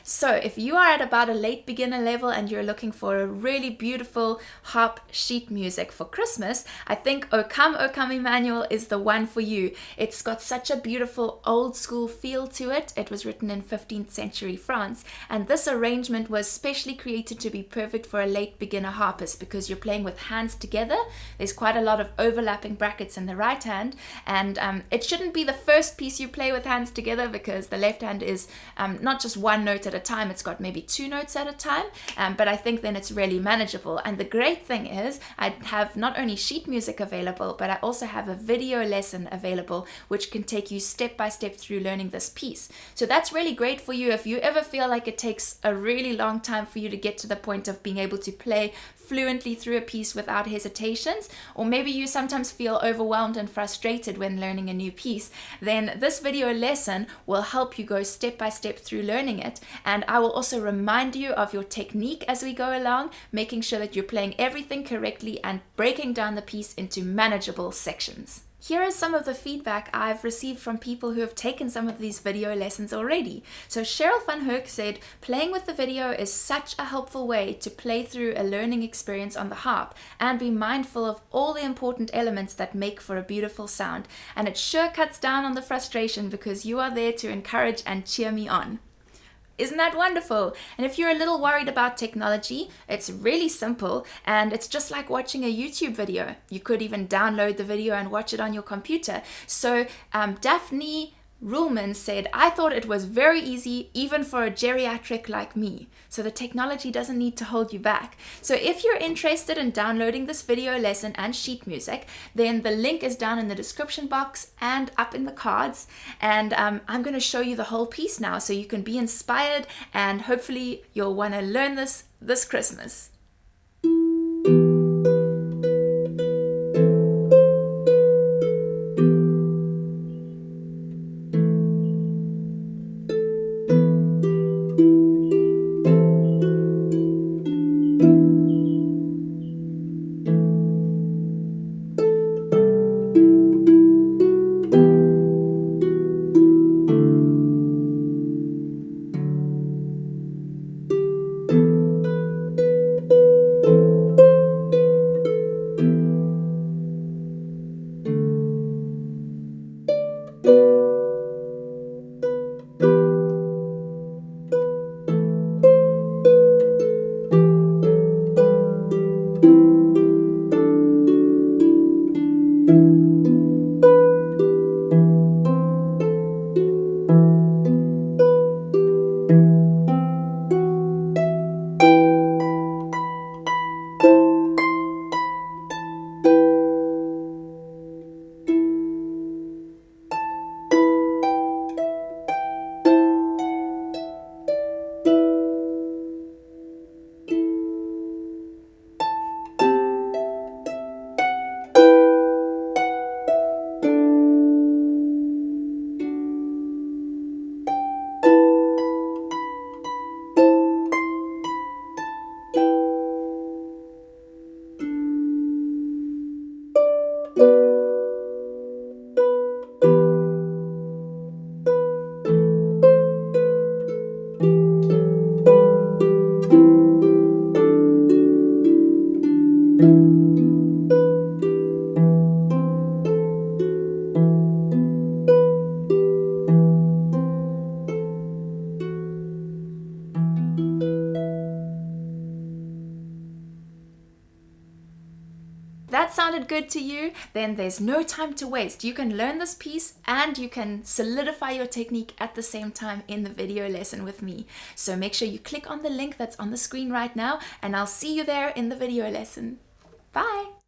So if you are at about a late beginner level and you're looking for a really beautiful harp sheet music for Christmas, I think O Come Emmanuel is the one for you. It's got such a beautiful old school feel to it. It was written in 15th century France, and this arrangement was specially created to be perfect for a late beginner harpist because you're playing with hands together. There's quite a lot of overlapping brackets in the right hand, and it shouldn't be the first piece you play with hands together because the left hand is not just one note at a time, it's got maybe two notes at a time, but I think then it's really manageable. And the great thing is I have not only sheet music available, but I also have a video lesson available which can take you step by step through learning this piece. So that's really great for you if you ever feel like it takes a really long time for you to get to the point of being able to play fluently through a piece without hesitations, or maybe you sometimes feel overwhelmed and frustrated when learning a new piece, then this video lesson will help you go step by step through learning it. And I will also remind you of your technique as we go along, making sure that you're playing everything correctly and breaking down the piece into manageable sections. Here is some of the feedback I've received from people who have taken some of these video lessons already. So Cheryl van Hoek said, playing with the video is such a helpful way to play through a learning experience on the harp and be mindful of all the important elements that make for a beautiful sound. And it sure cuts down on the frustration because you are there to encourage and cheer me on. Isn't that wonderful? And if you're a little worried about technology, it's really simple and it's just like watching a YouTube video. You could even download the video and watch it on your computer. So Daphne Ruhlman said, I thought it was very easy even for a geriatric like me. So the technology doesn't need to hold you back. So if you're interested in downloading this video lesson and sheet music, then the link is down in the description box and up in the cards. And I'm going to show you the whole piece now so you can be inspired and hopefully you'll want to learn this Christmas. That sounded good to you? Then there's no time to waste. You can learn this piece and you can solidify your technique at the same time in the video lesson with me. So make sure you click on the link that's on the screen right now and I'll see you there in the video lesson. Bye!